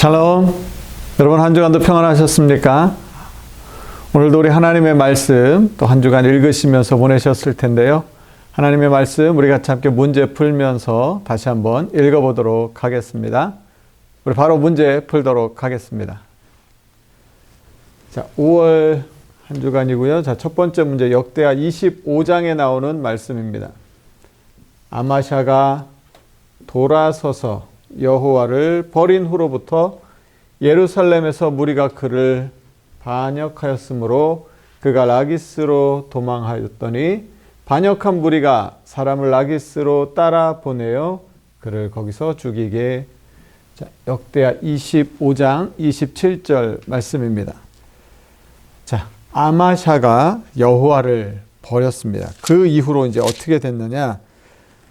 샬롬. 여러분 한 주간도 평안하셨습니까? 오늘도 우리 하나님의 말씀 또 한 주간 읽으시면서 보내셨을 텐데요. 하나님의 말씀 우리 같이 함께 문제 풀면서 다시 한번 읽어보도록 하겠습니다. 우리 바로 문제 풀도록 하겠습니다. 자, 5월 한 주간이고요. 자, 첫 번째 문제 역대하 25장에 나오는 말씀입니다. 아마샤가 돌아서서 여호와를 버린 후로부터 예루살렘에서 무리가 그를 반역하였으므로 그가 라기스로 도망하였더니 반역한 무리가 사람을 라기스로 따라 보내어 그를 거기서 죽이게. 자, 역대하 25장 27절 말씀입니다. 자, 아마샤가 여호와를 버렸습니다. 그 이후로 이제 어떻게 됐느냐?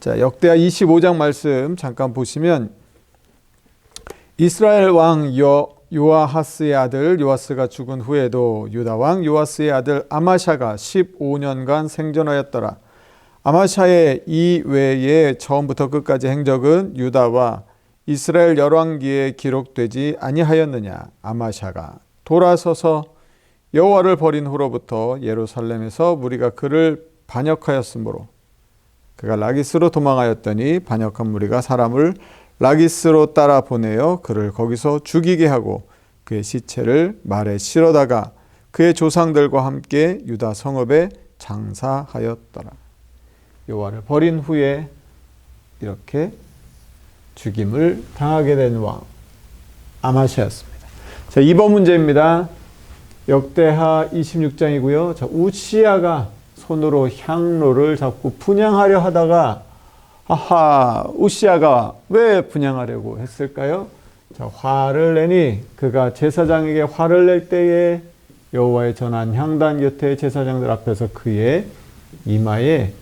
자, 역대하 25장 말씀 잠깐 보시면 이스라엘 왕 요아하스의 아들 요아스가 죽은 후에도 유다 왕 요아스의 아들 아마샤가 15년간 생존하였더라. 아마샤의 이 외에 처음부터 끝까지 행적은 유다와 이스라엘 열왕기에 기록되지 아니하였느냐. 아마샤가 돌아서서 여호와를 버린 후로부터 예루살렘에서 무리가 그를 반역하였으므로 그가 라기스로 도망하였더니 반역한 무리가 사람을 라기스로 따라 보내어 그를 거기서 죽이게 하고 그의 시체를 말에 실어다가 그의 조상들과 함께 유다 성읍에 장사하였더라. 여호와를 버린 후에 이렇게 죽임을 당하게 된 왕 아마샤였습니다. 자, 2번 문제입니다. 역대하 26장이고요. 자, 우시야가 손으로 향로를 잡고 분향하려 하다가 우시야가 왜 분향하려고 했을까요? 자, 화를 내니 그가 제사장에게 화를 낼 때에 여호와의 전한 향단 곁에 제사장들 앞에서 그의 이마에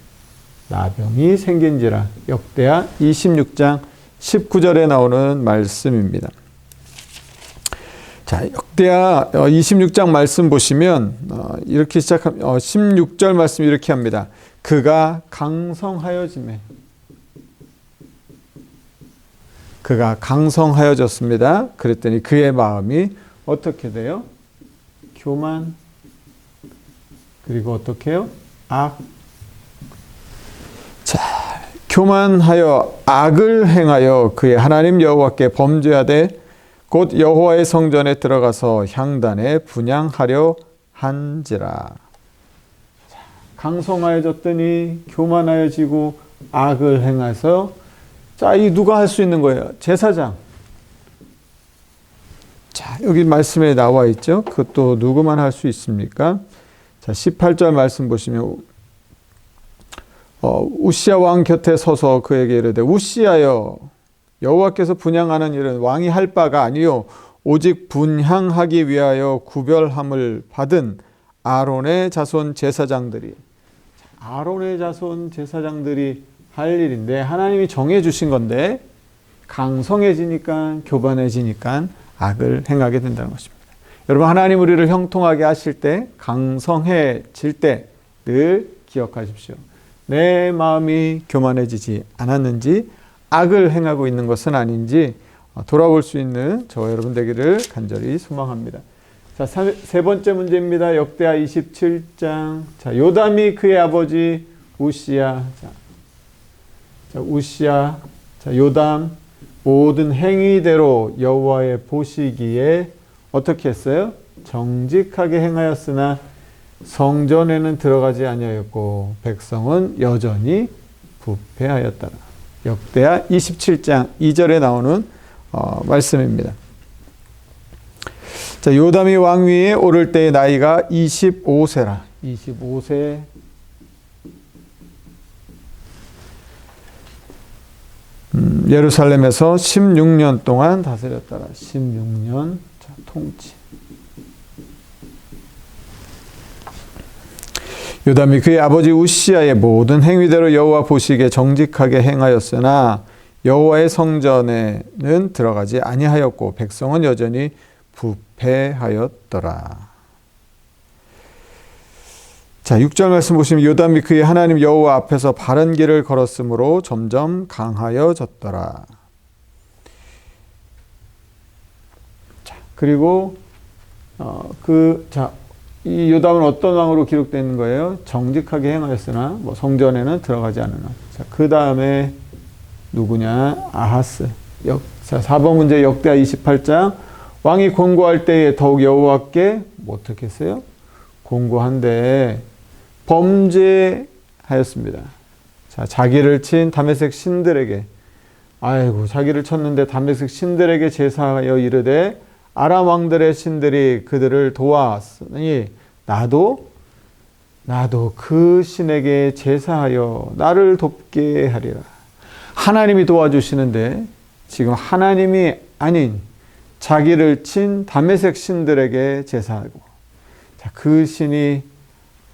나병이 생긴지라. 역대하 26장 19절에 나오는 말씀입니다. 자, 역대하 26장 말씀 보시면 이렇게 시작합니다. 16절 말씀 이렇게 합니다. 그가 강성하여지매. 그가 강성하여졌습니다. 그랬더니 그의 마음이 어떻게 돼요? 교만. 그리고 어떻게 해요? 악. 자, 교만하여 악을 행하여 그의 하나님 여호와께 범죄하되 곧 여호와의 성전에 들어가서 향단에 분향하려 한지라. 자, 강성하여졌더니 교만하여지고 악을 행해서 자, 이 누가 할 수 있는 거예요? 제사장. 자, 여기 말씀에 나와 있죠. 그것도 누구만 할 수 있습니까? 자, 18절 말씀 보시면 우시야 왕 곁에 서서 그에게 이르되 우시야여 여호와께서 분향하는 일은 왕이 할 바가 아니요 오직 분향하기 위하여 구별함을 받은 아론의 자손 제사장들이. 아론의 자손 제사장들이 할 일인데 하나님이 정해 주신 건데 강성해지니까 교만해지니까 악을 행하게 된다는 것입니다. 여러분, 하나님 우리를 형통하게 하실 때 강성해질 때 늘 기억하십시오. 내 마음이 교만해지지 않았는지 악을 행하고 있는 것은 아닌지 돌아볼 수 있는 저와 여러분 되기를 간절히 소망합니다. 자, 세 번째 문제입니다. 역대하 27장. 자, 요담이 그의 아버지 우시야. 우시야, 요담 모든 행위대로 여호와의 보시기에 어떻게 했어요? 정직하게 행하였으나 성전에는 들어가지 아니하였고 백성은 여전히 부패하였더라. 역대하 27장 2절에 나오는 말씀입니다. 자, 요담이 왕위에 오를 때의 나이가 25세라. 25세. 예루살렘에서 16년 동안 다스렸더라. 16년 통치. 요담이 그의 아버지 우시야의 모든 행위대로 여호와 보시기에 정직하게 행하였으나 여호와의 성전에는 들어가지 아니하였고 백성은 여전히 부패하였더라. 자, 6절 말씀 보시면 요담이 그의 하나님 여호와 앞에서 바른 길을 걸었으므로 점점 강하여졌더라. 그리고 이 요담은 어떤 왕으로 기록되는 거예요? 정직하게 행하였으나 뭐 성전에는 들어가지 않은 왕. 자, 그 다음에 누구냐? 아하스. 자, 4번 문제 역대하 28장. 왕이 권고할 때에 더욱 여호와께 어떻게 했어요? 권고한데 범죄하였습니다. 자, 자기를 친 다메섹 신들에게, 아이고 자기를 쳤는데 다메섹 신들에게 제사하여 이르되 아람 왕들의 신들이 그들을 도왔으니 나도 그 신에게 제사하여 나를 돕게 하리라. 하나님이 도와주시는데 지금 하나님이 아닌 자기를 친 다메섹 신들에게 제사하고, 자, 그 신이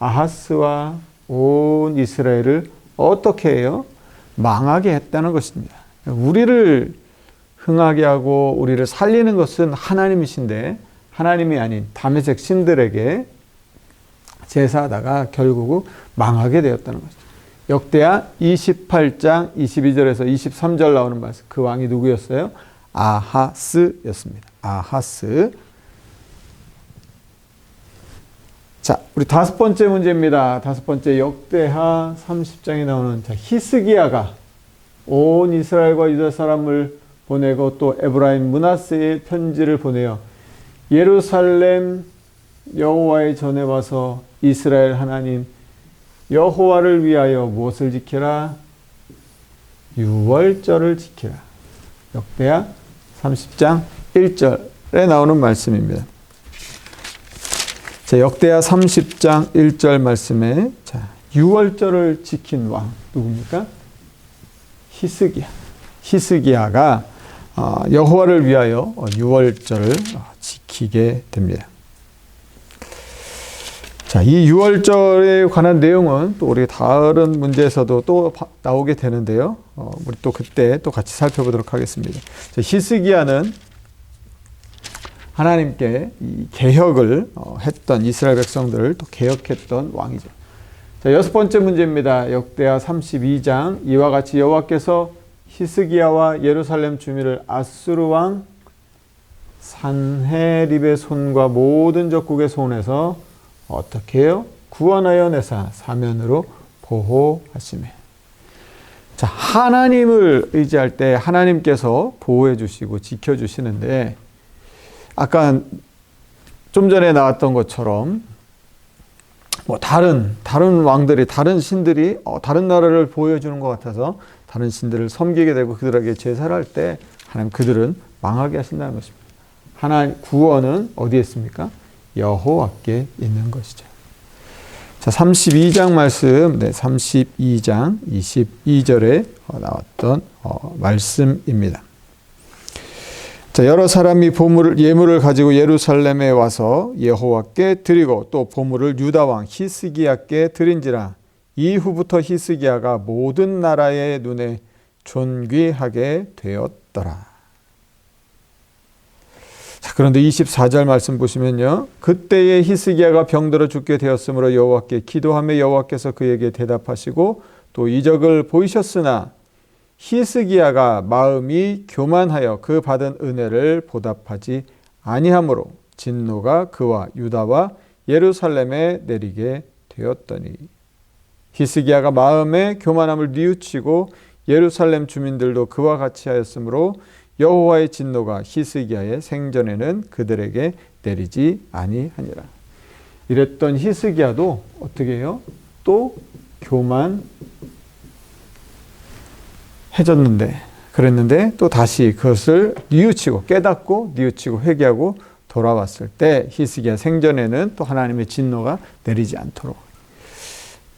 아하스와 온 이스라엘을 어떻게 해요? 망하게 했다는 것입니다. 우리를 흥하게 하고 우리를 살리는 것은 하나님이신데 하나님이 아닌 다메섹 신들에게 제사하다가 결국 망하게 되었다는 것이죠. 역대하 28장 22절에서 23절 나오는 말씀. 그 왕이 누구였어요? 아하스였습니다. 아하스. 자, 우리 5번째 문제입니다. 5번째 역대하 30장에 나오는 히스기야가 온 이스라엘과 유다 사람을 보내고 또 에브라임 므낫세의 편지를 보내어 예루살렘 여호와의 전에 와서 이스라엘 하나님 여호와를 위하여 무엇을 지키라? 유월절을 지키라. 역대하 30장 1절에 나오는 말씀입니다. 자, 역대하 30장 1절 말씀에 유월절을 지킨 왕 누굽니까? 히스기야가 여호와를 위하여 유월절을 지키게 됩니다. 자, 이 유월절에 관한 내용은 또 우리 다른 문제에서도 또 나오게 되는데요. 우리 또 그때 또 같이 살펴보도록 하겠습니다. 자, 히스기야는 하나님께 이 개혁을 했던 이스라엘 백성들을 또 개혁했던 왕이죠. 자, 6번째 문제입니다. 역대하 32장. 이와 같이 여호와께서 히스기야와 예루살렘 주민을 아수르 왕 산헤립의 손과 모든 적국의 손에서 어떻게 해요? 구원하여 내사 사면으로 보호하시매. 자, 하나님을 의지할 때 하나님께서 보호해 주시고 지켜 주시는데, 아까 좀 전에 나왔던 것처럼 뭐 다른 왕들이, 다른 신들이 다른 나라를 보여주는 것 같아서 다른 신들을 섬기게 되고 그들에게 제사를 할 때 하나님 그들은 망하게 하신다는 것입니다. 하나님 구원은 어디에 있습니까? 여호와께 있는 것이죠. 자, 32장 말씀, 32장 22절에 나왔던 말씀입니다. 자, 여러 사람이 예물을 가지고 예루살렘에 와서 여호와께 드리고 또 보물을 유다 왕 히스기야께 드린지라. 이후부터 히스기야가 모든 나라의 눈에 존귀하게 되었더라. 자, 그런데 24절 말씀 보시면요. 그때에 히스기야가 병들어 죽게 되었으므로 여호와께 기도하며 여호와께서 그에게 대답하시고 또 이적을 보이셨으나 히스기야가 마음이 교만하여 그 받은 은혜를 보답하지 아니하므로 진노가 그와 유다와 예루살렘에 내리게 되었더니. 히스기야가 마음의 교만함을 뉘우치고 예루살렘 주민들도 그와 같이 하였으므로 여호와의 진노가 히스기야의 생전에는 그들에게 내리지 아니하니라. 이랬던 히스기야도 어떻게 해요? 또 그랬는데 또 다시 그것을 뉘우치고 깨닫고 뉘우치고 회개하고 돌아왔을 때 히스기야 생전에는 또 하나님의 진노가 내리지 않도록,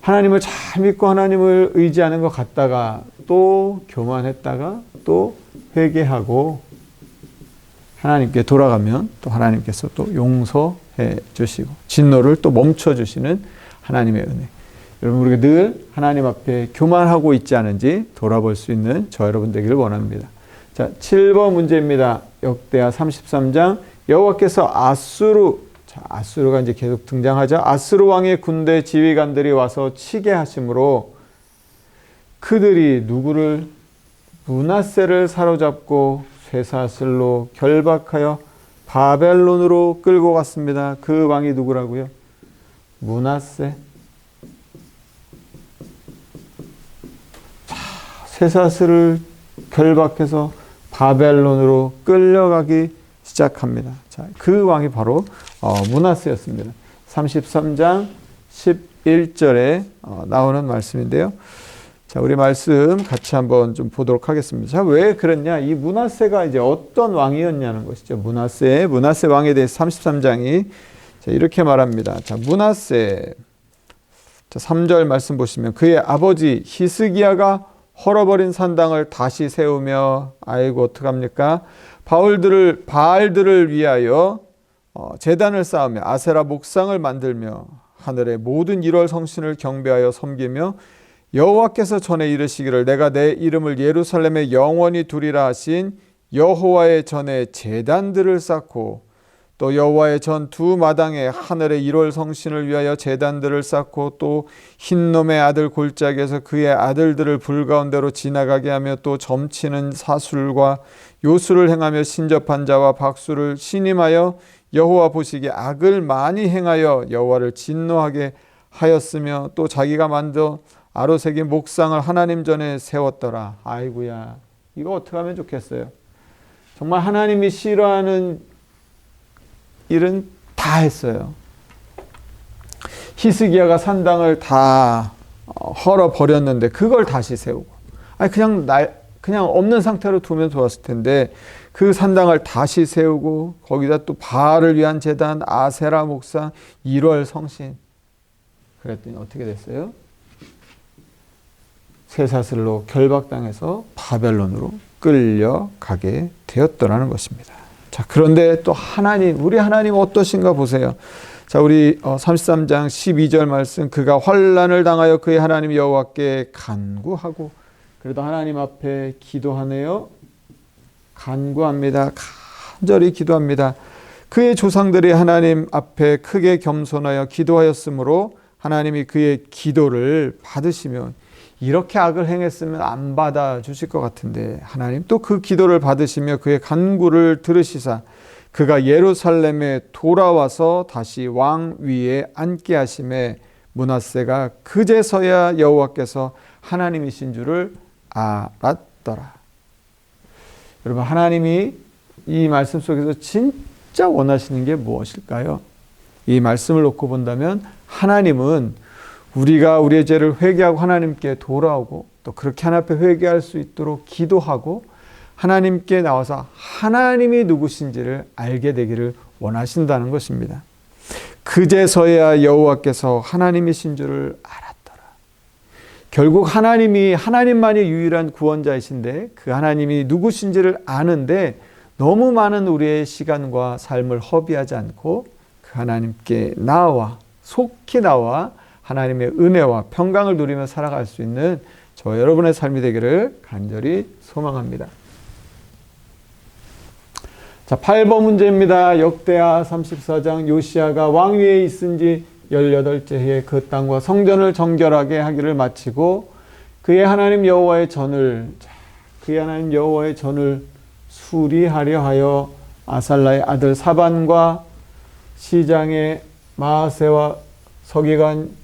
하나님을 잘 믿고 하나님을 의지하는 것 같다가 또 교만했다가 또 회개하고 하나님께 돌아가면 또 하나님께서 또 용서해 주시고 진노를 또 멈춰 주시는 하나님의 은혜. 여러분, 우리가 늘 하나님 앞에 교만하고 있지 않은지 돌아볼 수 있는 저 여러분 되기를 원합니다. 자, 7번 문제입니다. 역대하 33장. 여호와께서 아수르가 이제 계속 등장하죠. 아수르 왕의 군대 지휘관들이 와서 치게 하심으로 그들이 누구를? 므낫세를 사로잡고 쇠사슬로 결박하여 바벨론으로 끌고 갔습니다. 그 왕이 누구라고요? 므낫세. 쇠사슬을 결박해서 바벨론으로 끌려가기 시작합니다. 자, 그 왕이 바로 므낫세였습니다. 33장 11절에 나오는 말씀인데요. 자, 우리 말씀 같이 한번 좀 보도록 하겠습니다. 자, 왜 그랬냐? 이 므낫세가 이제 어떤 왕이었냐는 것이죠. 므낫세 왕에 대해서 33장이 자, 이렇게 말합니다. 자, 므낫세. 자, 3절 말씀 보시면 그의 아버지 히스기야가 헐어버린 산당을 다시 세우며 아이고 어떡합니까? 바알들을 위하여 제단을 쌓으며 아세라 목상을 만들며 하늘의 모든 1월 성신을 경배하여 섬기며 여호와께서 전에 이르시기를 내가 내 이름을 예루살렘에 영원히 두리라 하신 여호와의 전에 제단들을 쌓고 또 여호와의 전 두 마당에 하늘의 1월 성신을 위하여 제단들을 쌓고 또 흰놈의 아들 골짜기에서 그의 아들들을 불 가운데로 지나가게 하며 또 점치는 사술과 요술을 행하며 신접한 자와 박수를 신임하여 여호와 보시기에 악을 많이 행하여 여호와를 진노하게 하였으며 또 자기가 만져 아로새긴 목상을 하나님 전에 세웠더라. 아이고야, 이거 어떻게 하면 좋겠어요? 정말 하나님이 싫어하는 일은 다 했어요. 히스기야가 산당을 다 헐어 버렸는데 그걸 다시 세우고, 아니 그냥 없는 상태로 두면 좋았을 텐데 그 산당을 다시 세우고 거기다 또 바알을 위한 제단, 아세라 목상, 1월 성신. 그랬더니 어떻게 됐어요? 쇠사슬로 결박당해서 바벨론으로 끌려가게 되었더라는 것입니다. 자, 그런데 또 우리 하나님 어떠신가 보세요. 자, 우리 33장 12절 말씀, 그가 환난을 당하여 그의 하나님 여호와께 간구하고, 그래도 하나님 앞에 기도하네요. 간구합니다. 간절히 기도합니다. 그의 조상들이 하나님 앞에 크게 겸손하여 기도하였으므로 하나님이 그의 기도를 받으시며, 이렇게 악을 행했으면 안 받아주실 것 같은데 하나님 또 그 기도를 받으시며 그의 간구를 들으시사 그가 예루살렘에 돌아와서 다시 왕 위에 앉게 하심에 므낫세가 그제서야 여호와께서 하나님이신 줄을 알았더라. 여러분, 하나님이 이 말씀 속에서 진짜 원하시는 게 무엇일까요? 이 말씀을 놓고 본다면 하나님은 우리가 우리의 죄를 회개하고 하나님께 돌아오고 또 그렇게 하나님 앞에 회개할 수 있도록 기도하고 하나님께 나와서 하나님이 누구신지를 알게 되기를 원하신다는 것입니다. 그제서야 여호와께서 하나님이신 줄을 알았더라. 결국 하나님만이 유일한 구원자이신데 그 하나님이 누구신지를 아는데 너무 많은 우리의 시간과 삶을 허비하지 않고 그 하나님께 속히 나와 하나님의 은혜와 평강을 누리며 살아갈 수 있는 저와 여러분의 삶이 되기를 간절히 소망합니다. 자, 8번 문제입니다. 역대하 34장 요시야가 왕위에 있은 지 18째 해에 그 땅과 성전을 정결하게 하기를 마치고 그의 하나님 여호와의 전을 수리하려 하여 아살라의 아들 사반과 시장의 마아세와 서기관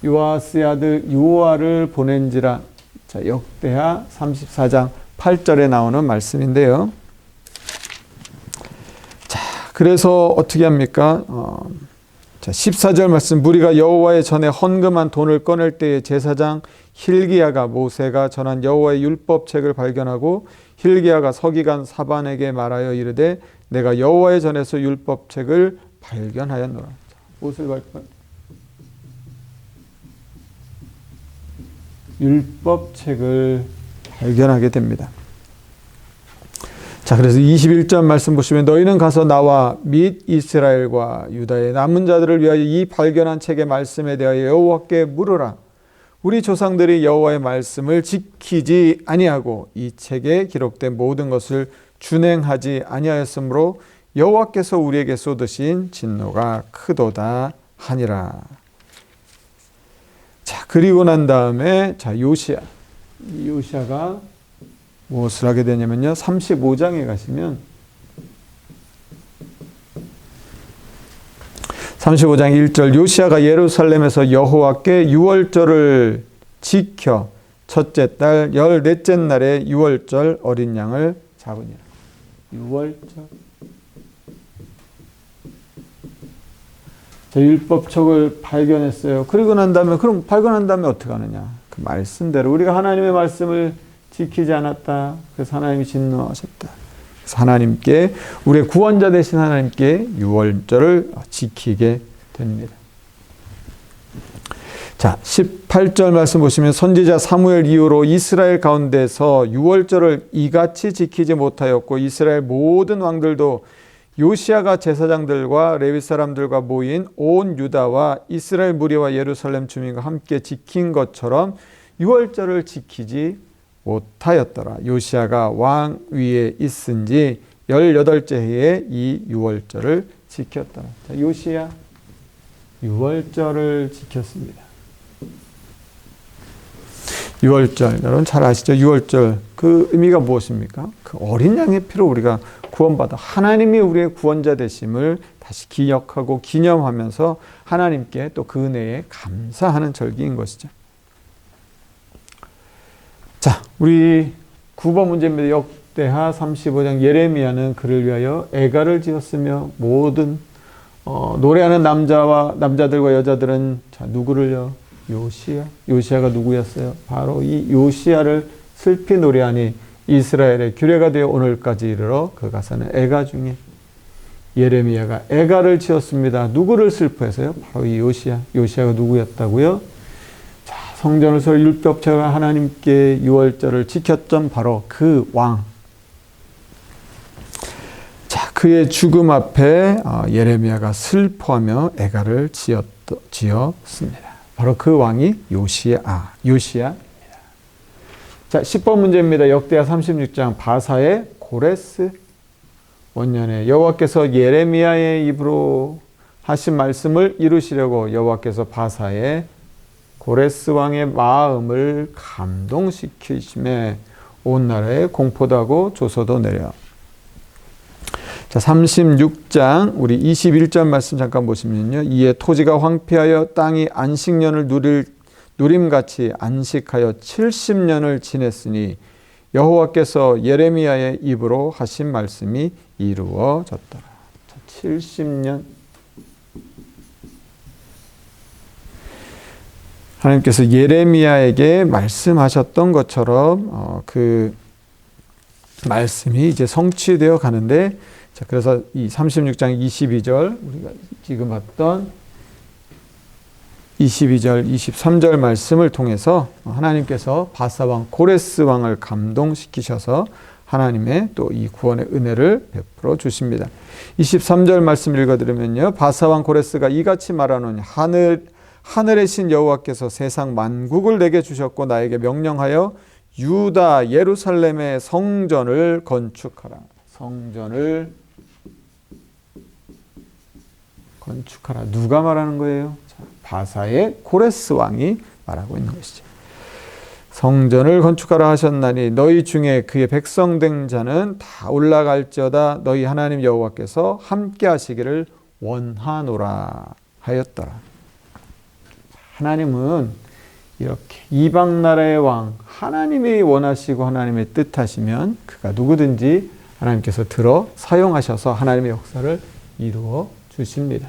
요아스의 아들 요아를 보낸지라. 자, 역대하 34장 8절에 나오는 말씀인데요. 자, 그래서 어떻게 합니까? 자, 14절 말씀, 무리가 여호와의 전에 헌금한 돈을 꺼낼 때에 제사장 hil기야가 모세가 전한 여호와의 율법책을 발견하고 hil기야가 서기관 사반에게 말하여 이르되 내가 여호와의 전에서 율법책을 발견하였노라. 무엇을 발견? 율법책을 발견하게 됩니다. 자, 그래서 21절 말씀 보시면 너희는 가서 나와 및 이스라엘과 유다의 남은 자들을 위하여 이 발견한 책의 말씀에 대하여 여호와께 물으라. 우리 조상들이 여호와의 말씀을 지키지 아니하고 이 책에 기록된 모든 것을 준행하지 아니하였으므로 여호와께서 우리에게 쏟으신 진노가 크도다 하니라. 자, 그리고 난 다음에 요시야가 무엇을 하게 되냐면요. 35장에 가시면 35장 1절 요시야가 예루살렘에서 여호와께 유월절을 지켜 첫째 달 14째 날에 유월절 어린 양을 잡으니라. 유월절. 자, 율법책을 발견했어요. 그리고 난 다음에 그럼 발견한 다음에 어떻게 하느냐? 그 말씀대로 우리가 하나님의 말씀을 지키지 않았다. 그래서 하나님이 진노하셨다. 그래서 하나님께 우리의 구원자 되신 하나님께 유월절을 지키게 됩니다. 자, 18절 말씀 보시면 선지자 사무엘 이후로 이스라엘 가운데서 유월절을 이같이 지키지 못하였고 이스라엘 모든 왕들도 요시야가 제사장들과 레위 사람들과 모인 온 유다와 이스라엘 무리와 예루살렘 주민과 함께 지킨 것처럼 유월절을 지키지 못하였더라. 요시야가 왕 위에 있은 지 18째 해에 이 유월절을 지켰더라. 자, 요시야 유월절을 지켰습니다. 유월절, 여러분 잘 아시죠? 유월절 그 의미가 무엇입니까? 그 어린 양의 피로 우리가 구원받아 하나님이 우리의 구원자 되심을 다시 기억하고 기념하면서 하나님께 또 그 은혜에 감사하는 절기인 것이죠. 자, 우리 9번 문제입니다. 역대하 35장 예레미야는 그를 위하여 애가를 지었으며 모든 노래하는 남자들과 여자들은 자, 누구를요? 요시야가 누구였어요? 바로 이 요시야를 슬피 노래하니 이스라엘의 규례가 되어 오늘까지 이르러 그 가사는 애가 중에 예레미야가 애가를 지었습니다. 누구를 슬퍼해서요? 바로 이 요시야가 누구였다고요? 자, 성전을 설 율법체가 하나님께 유월절을 지켰던 바로 그 왕. 자, 그의 죽음 앞에 예레미야가 슬퍼하며 애가를 지었습니다. 바로 그 왕이 요시야입니다. 자, 10번 문제입니다. 역대하 36장 바사의 고레스 원년에 여호와께서 예레미야의 입으로 하신 말씀을 이루시려고 여호와께서 바사의 고레스 왕의 마음을 감동시키심에 온 나라에 공포도 하고 조서도 내려. 자, 36장 우리 21절 말씀 잠깐 보시면요. 이에 토지가 황폐하여 땅이 안식년을 누림같이 안식하여 70년을 지냈으니 여호와께서 예레미야의 입으로 하신 말씀이 이루어졌더라. 자, 70년. 하나님께서 예레미야에게 말씀하셨던 것처럼 그 말씀이 이제 성취되어 가는데, 자, 그래서 이 36장 22절 우리가 지금 봤던 22절, 23절 말씀을 통해서 하나님께서 바사 왕 고레스 왕을 감동시키셔서 하나님의 또 이 구원의 은혜를 베풀어 주십니다. 23절 말씀 읽어드리면요. 바사 왕 고레스가 이같이 말하노니 하늘의 신 여호와께서 세상 만국을 내게 주셨고 나에게 명령하여 유다 예루살렘의 성전을 건축하라. 성전을 건축하라. 누가 말하는 거예요? 자, 바사의 고레스 왕이 말하고 있는 것이죠. 성전을 건축하라 하셨나니 너희 중에 그의 백성 된 자는 다 올라갈지어다. 너희 하나님 여호와께서 함께 하시기를 원하노라 하였더라. 하나님은 이렇게 이방 나라의 왕, 하나님이 원하시고 하나님의 뜻하시면 그가 누구든지 하나님께서 들어 사용하셔서 하나님의 역사를 이루어 주십니다.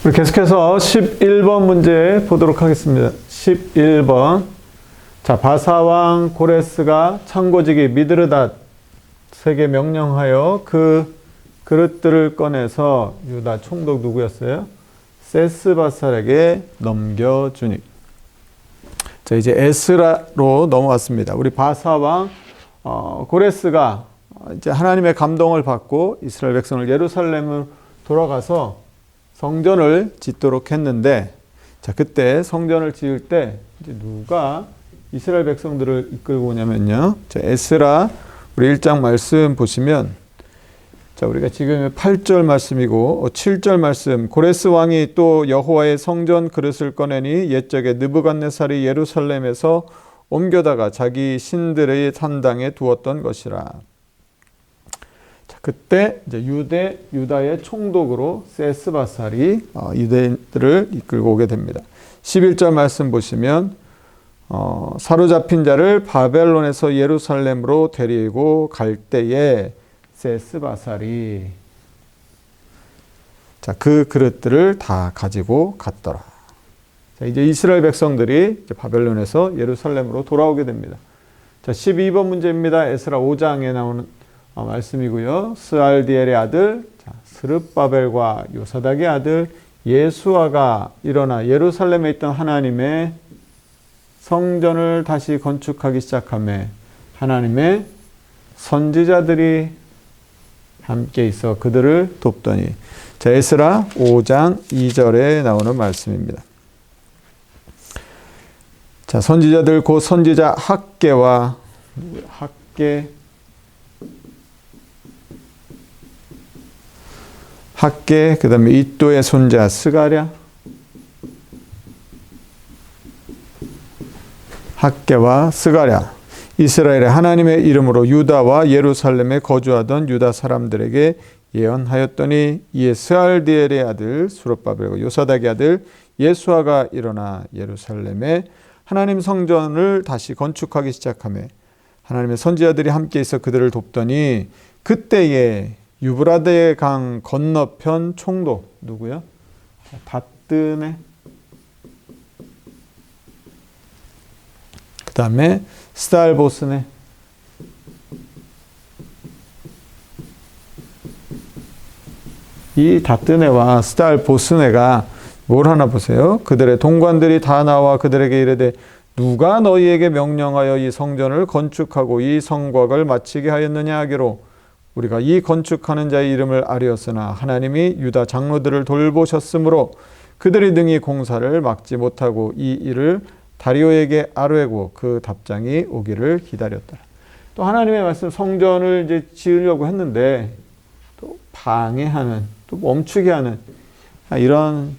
우리 계속해서 11번 문제 보도록 하겠습니다. 11번. 자, 바사왕 고레스가 창고지기 미드르닷에게 명령하여 그 그릇들을 꺼내서 유다 총독 누구였어요? 세스바살에게 넘겨주니. 자, 이제 에스라로 넘어왔습니다. 우리 바사왕 고레스가 이제 하나님의 감동을 받고 이스라엘 백성을 예루살렘으로 돌아가서 성전을 짓도록 했는데, 자, 그때 성전을 지을 때 이제 누가 이스라엘 백성들을 이끌고 오냐면요. 자, 에스라 우리 1장 말씀 보시면, 자, 우리가 지금 8절 말씀이고 7절 말씀. 고레스 왕이 또 여호와의 성전 그릇을 꺼내니 옛적에 느부갓네살이 예루살렘에서 옮겨다가 자기 신들의 산당에 두었던 것이라. 자, 그때 이제 유다의 총독으로 세스바살이 유대인들을 이끌고 오게 됩니다. 11절 말씀 보시면 사로잡힌 자를 바벨론에서 예루살렘으로 데리고 갈 때에 세스바살이 그 그릇들을 다 가지고 갔더라. 이제 이스라엘 백성들이 이제 바벨론에서 예루살렘으로 돌아오게 됩니다. 12번 문제입니다. 에스라 5장에 나오는 말씀이고요. 스알디엘의 아들 스룹바벨과 요사닥의 아들 예수아가 일어나 예루살렘에 있던 하나님의 성전을 다시 건축하기 시작하며 하나님의 선지자들이 함께 있어 그들을 돕더니 에스라 5장 2절에 나오는 말씀입니다. 선지자들 곧 선지자 학개와 학개 그 다음에 이또의 손자 스가랴 학개와 스가랴 이스라엘의 하나님의 이름으로 유다와 예루살렘에 거주하던 유다 사람들에게 예언하였더니 이에 스알디엘의 아들 수룹바벨과 요사닥의 아들 예수아가 일어나 예루살렘에 하나님 성전을 다시 건축하기 시작하며 하나님의 선지자들이 함께 있어 그들을 돕더니 그때에 유브라데 강 건너편 총독 누구요? 닷드네 그 다음에 스달보스네 이 닷드네와 스달보스네가 뭘 하나 보세요. 그들의 동관들이 다 나와 그들에게 이르되 누가 너희에게 명령하여 이 성전을 건축하고 이 성곽을 마치게 하였느냐 하기로 우리가 이 건축하는 자의 이름을 아뢰었으나 하나님이 유다 장로들을 돌보셨으므로 그들이 능히 공사를 막지 못하고 이 일을 다리오에게 아뢰고 그 답장이 오기를 기다렸다. 또 하나님의 말씀 성전을 이제 지으려고 했는데 또 방해하는 또 멈추게 하는 이런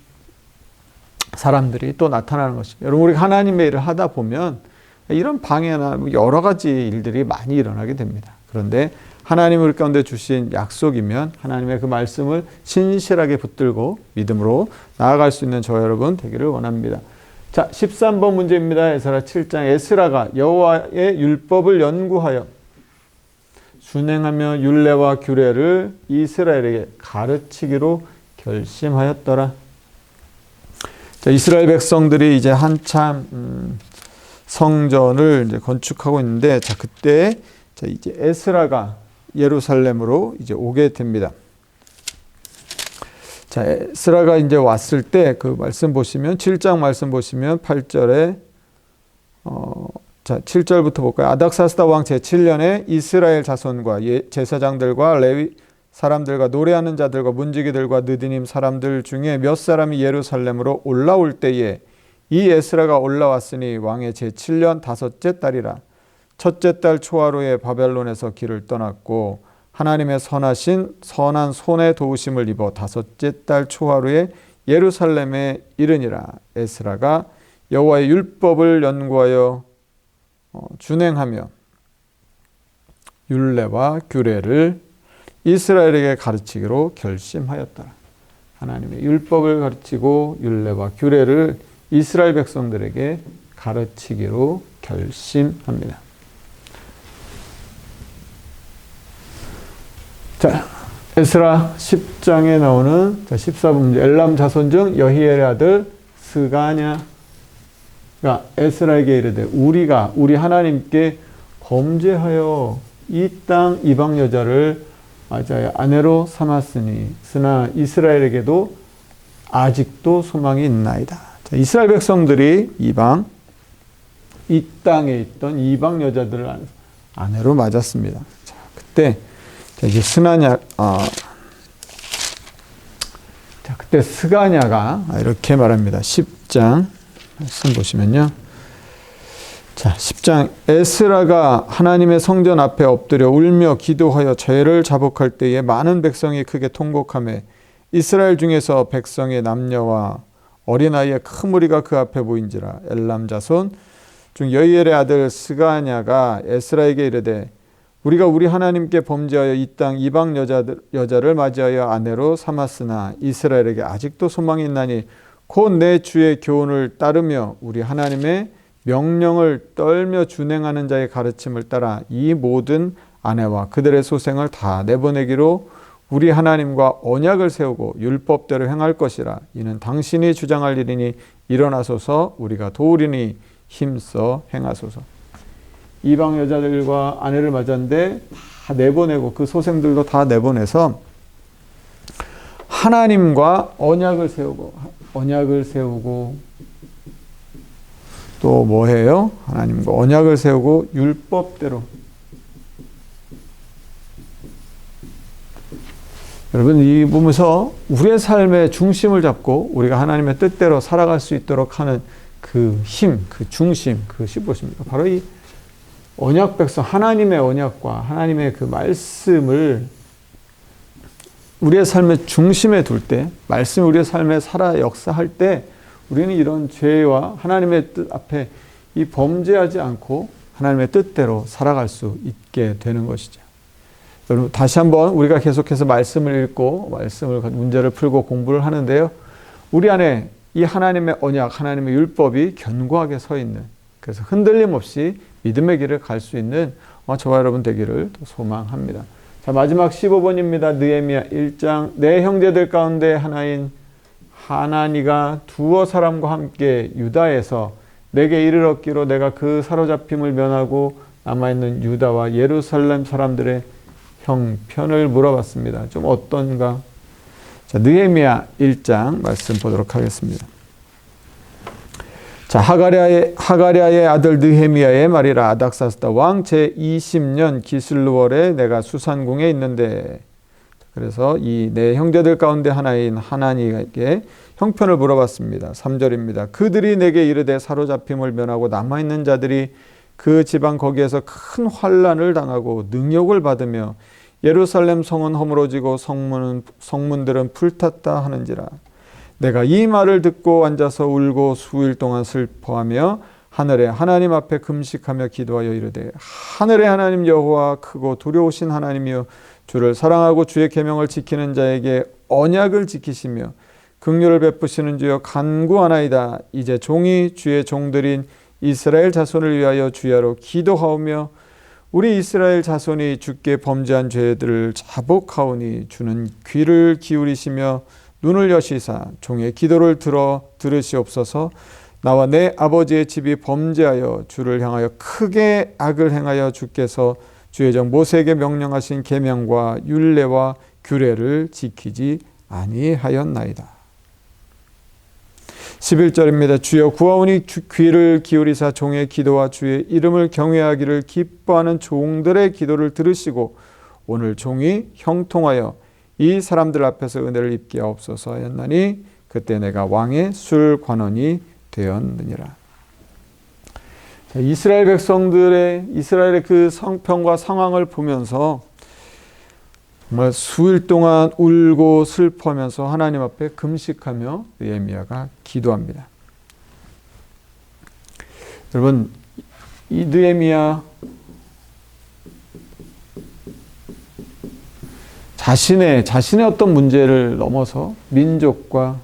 사람들이 또 나타나는 것입니다. 여러분 우리가 하나님의 일을 하다 보면 이런 방해나 여러 가지 일들이 많이 일어나게 됩니다. 그런데 하나님 우리 가운데 주신 약속이면 하나님의 그 말씀을 신실하게 붙들고 믿음으로 나아갈 수 있는 저와 여러분 되기를 원합니다. 13번 문제입니다. 에스라 7장 에스라가 여호와의 율법을 연구하여 순행하며 율례와 규례를 이스라엘에게 가르치기로 결심하였더라. 이스라엘 백성들이 이제 한참 성전을 이제 건축하고 있는데 그때 이제 에스라가 예루살렘으로 이제 오게 됩니다. 에스라가 이제 왔을 때 그 말씀 보시면 7장 말씀 보시면 8절에 7절부터 볼까요? 아닥사스다 왕 제7년에 이스라엘 자손과 제사장들과 레위 사람들과 노래하는 자들과 문지기들과 느디님 사람들 중에 몇 사람이 예루살렘으로 올라올 때에 이 에스라가 올라왔으니 왕의 제7년 다섯째 달이라. 첫째 달 초하루에 바벨론에서 길을 떠났고 하나님의 선한 손의 도우심을 입어 다섯째 달 초하루에 예루살렘에 이르니라. 에스라가 여호와의 율법을 연구하여 준행하며 율례와 규례를 이스라엘에게 가르치기로 결심하였더라. 하나님의 율법을 가르치고 율례와 규례를 이스라엘 백성들에게 가르치기로 결심합니다. 에스라 10장에 나오는 14번 문제 엘람 자손 중 여히엘의 아들 스가냐가 에스라에게 이르되 우리 하나님께 범죄하여 이 땅 이방 여자를 맞아야 아내로 삼았으니 쓰나 이스라엘에게도 아직도 소망이 있나이다. 이스라엘 백성들이 이 땅에 있던 이방 여자들을 아내로 맞았습니다. 그때 이제 그때 스가냐가 이렇게 말합니다. 10장 말씀 보시면요. 10장 에스라가 하나님의 성전 앞에 엎드려 울며 기도하여 죄를 자복할 때에 많은 백성이 크게 통곡하며 이스라엘 중에서 백성의 남녀와 어린아이의 큰 무리가 그 앞에 보인지라. 엘람 자손 중 여히엘의 아들 스가냐가 에스라에게 이르되 우리가 우리 하나님께 범죄하여 이 땅 이방 여자를 맞이하여 아내로 삼았으나 이스라엘에게 아직도 소망이 있나니 곧 내 주의 교훈을 따르며 우리 하나님의 명령을 떨며 준행하는 자의 가르침을 따라 이 모든 아내와 그들의 소생을 다 내보내기로 우리 하나님과 언약을 세우고 율법대로 행할 것이라. 이는 당신이 주장할 일이니 일어나소서. 우리가 도우리니 힘써 행하소서. 이방 여자들과 아내를 맞았는데 다 내보내고 그 소생들도 다 내보내서 하나님과 언약을 세우고 또 뭐 해요? 하나님과 언약을 세우고 율법대로. 여러분, 이 보면서 우리의 삶의 중심을 잡고 우리가 하나님의 뜻대로 살아갈 수 있도록 하는 그 힘, 그 중심, 그것이 무엇입니까? 바로 이 언약 백성, 하나님의 언약과 하나님의 그 말씀을 우리의 삶의 중심에 둘 때, 말씀이 우리의 삶에 살아 역사할 때 우리는 이런 죄와 하나님의 뜻 앞에 이 범죄하지 않고 하나님의 뜻대로 살아갈 수 있게 되는 것이죠. 여러분, 다시 한번 우리가 계속해서 말씀을 읽고 문제를 풀고 공부를 하는데요. 우리 안에 이 하나님의 언약, 하나님의 율법이 견고하게 서 있는, 그래서 흔들림 없이 믿음의 길을 갈 수 있는 저와 여러분 되기를 소망합니다. 자, 마지막 15번입니다. 느헤미야 1장. 내 형제들 가운데 하나인 하나니가 두어 사람과 함께 유다에서 내게 이를 얻기로 내가 그 사로잡힘을 면하고 남아있는 유다와 예루살렘 사람들의 형편을 물어봤습니다. 좀 어떤가? 자, 느헤미야 1장 말씀 보도록 하겠습니다. 자, 하가랴의 아들 느헤미야의 말이라. 아닥사스다 왕 제20년 기슬루월에 내가 수산궁에 있는데, 그래서 이 내 형제들 가운데 하나인 하나니에게 형편을 물어봤습니다. 3절입니다. 그들이 내게 이르되 사로잡힘을 면하고 남아있는 자들이 그 지방 거기에서 큰 환난을 당하고 능욕을 받으며 예루살렘 성은 허물어지고 성문들은 불탔다 하는지라. 내가 이 말을 듣고 앉아서 울고 수일 동안 슬퍼하며 하늘의 하나님 앞에 금식하며 기도하여 이르되, 하늘의 하나님 여호와 크고 두려우신 하나님이여, 주를 사랑하고 주의 계명을 지키는 자에게 언약을 지키시며 긍휼을 베푸시는 주여 간구하나이다. 이제 종이 주의 종들인 이스라엘 자손을 위하여 주야로 기도하오며 우리 이스라엘 자손이 주께 범죄한 죄들을 자복하오니 주는 귀를 기울이시며 눈을 여시사 종의 기도를 들으시옵소서. 나와 내 아버지의 집이 범죄하여 주를 향하여 크게 악을 행하여 주께서 주의 종 모세에게 명령하신 계명과 율례와 규례를 지키지 아니하였나이다. 11절입니다. 주여 구하오니 귀를 기울이사 종의 기도와 주의 이름을 경외하기를 기뻐하는 종들의 기도를 들으시고 오늘 종이 형통하여 이 사람들 앞에서 은혜를 입게 하옵소서 하였나니 그때 내가 왕의 술관원이 되었느니라. 이스라엘 백성들의 이스라엘의 그 성편과 상황을 보면서 정말 수일 동안 울고 슬퍼하면서 하나님 앞에 금식하며 느헤미야가 기도합니다. 여러분, 이 느헤미야 자신의 어떤 문제를 넘어서 민족과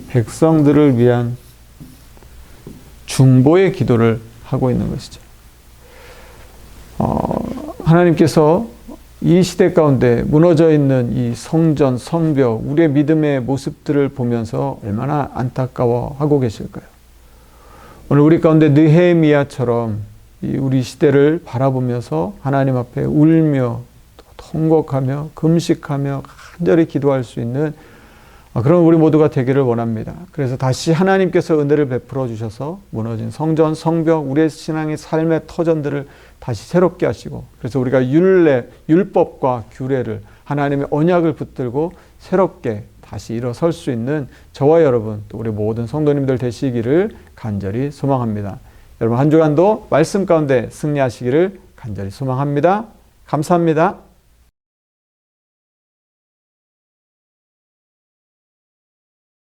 백성들을 위한 중보의 기도를 하고 있는 것이죠. 하나님께서 이 시대 가운데 무너져 있는 이 성전, 성벽, 우리의 믿음의 모습들을 보면서 얼마나 안타까워하고 계실까요? 오늘 우리 가운데 느헤미야처럼 우리 시대를 바라보면서 하나님 앞에 울며 통곡하며 금식하며 간절히 기도할 수 있는 그런 우리 모두가 되기를 원합니다. 그래서 다시 하나님께서 은혜를 베풀어 주셔서 무너진 성전, 성벽, 우리의 신앙의 삶의 터전들을 다시 새롭게 하시고, 그래서 우리가 율법과 규례를, 하나님의 언약을 붙들고 새롭게 다시 일어설 수 있는 저와 여러분, 또 우리 모든 성도님들 되시기를 간절히 소망합니다. 여러분 한 주간도 말씀 가운데 승리하시기를 간절히 소망합니다. 감사합니다.